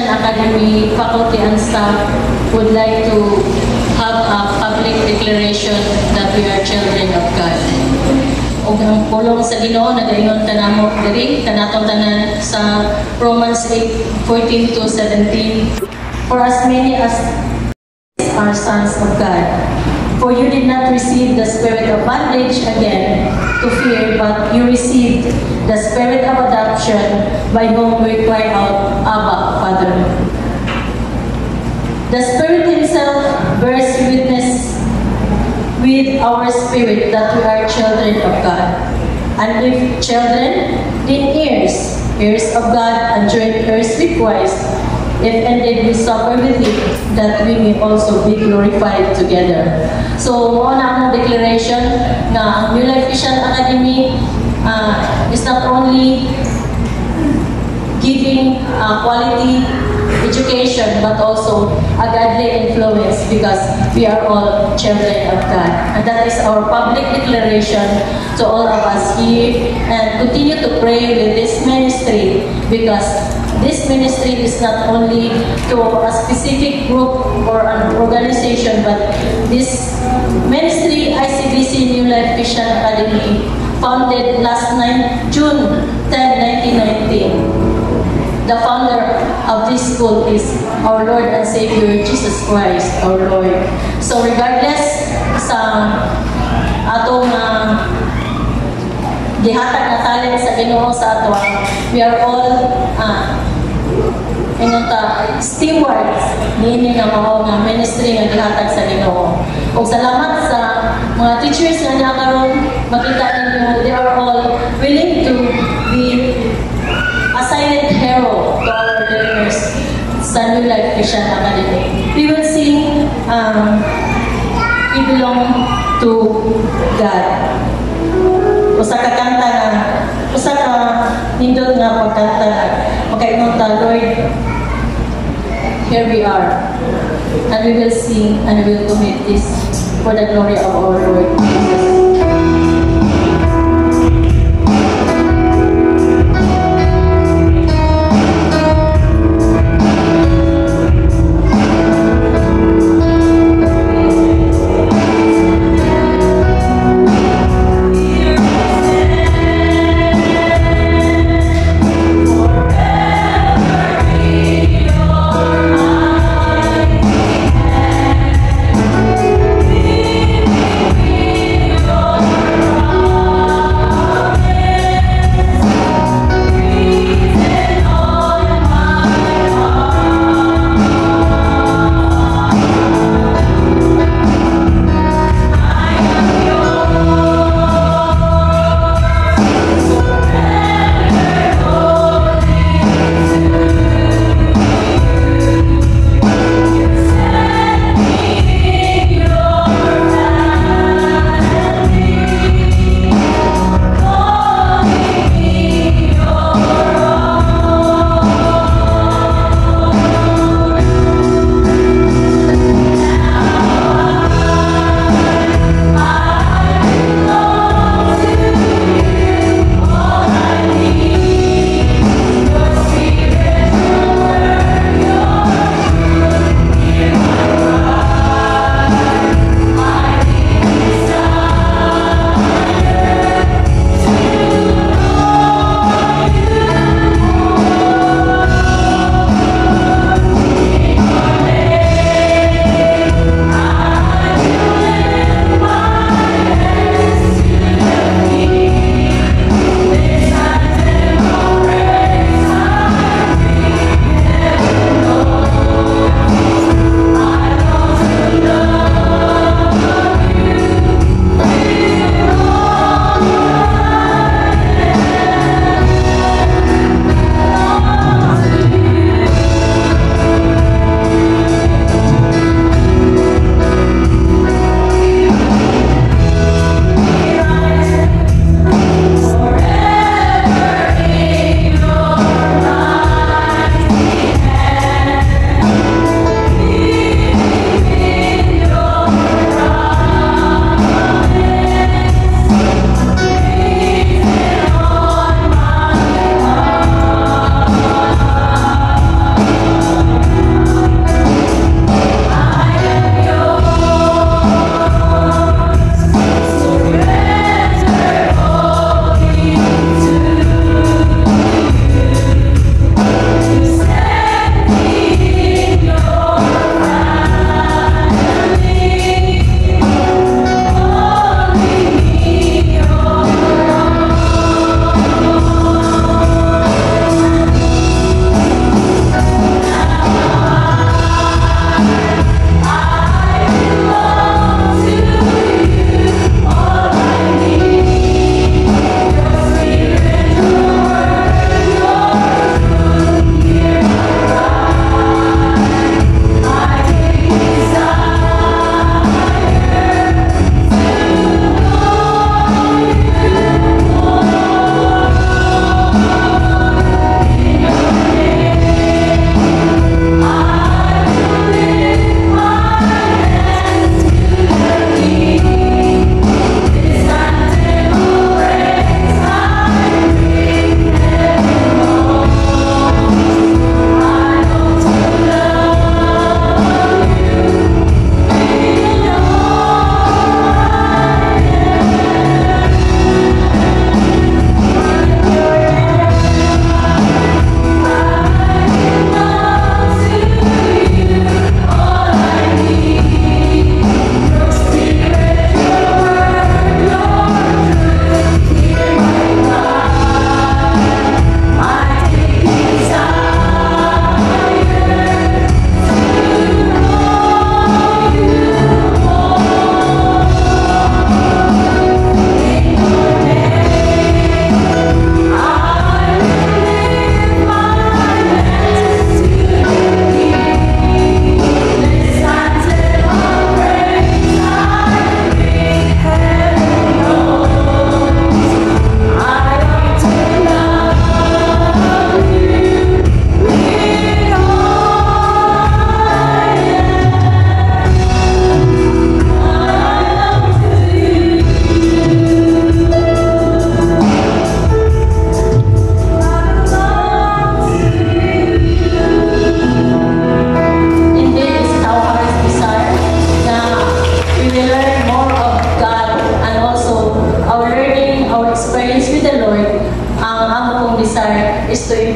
Academy faculty and staff would like to have a public declaration that we are children of God. O ang pulong sa Ginoo nagaingon kanamo diri kanatong tanan sa Romans 8:14 to 17. For as many as are sons of God. For you did not receive the spirit of bondage again to fear, but you received the spirit of adoption by whom we cry out, Abba, Father. The Spirit Himself bears witness with our spirit that we are children of God. And if children, then heirs, heirs of God and joint heirs with Christ, if indeed we suffer with Him, that we may also be glorified together. So, muna ang declaration na ang New Life Christian Academy is not only giving quality education, but also a godly influence because we are all children of God. And that is our public declaration to all of us here. And continue to pray with this ministry because this ministry is not only to a specific group or an organization, but this ministry, ICBC New Life Christian Academy, founded last June 10, 1919. The founder of this school is our Lord and Savior, Jesus Christ, our Lord. So regardless sa atong gihatag na talent sa Ginoo sa ato, we are all stewards niini nga mao nga ministry nga gihatag sa Ginoo. Ug salamat sa mga teachers nga niya karon, makita ninyo they are all willing to be a silent hero to our learners sa New Life Christian Academy. We will sing We Belong to God. Usa ka kanta na, usa ka nindot nga pagkanta na makaingon ta, Lord, here we are. And we will sing and we will commit this for the glory of our Lord Jesus. Your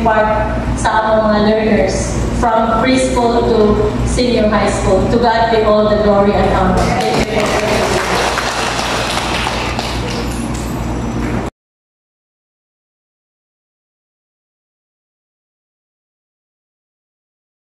impart sa among mga learners from preschool to senior high school. To God be all the glory and honor. Thank you.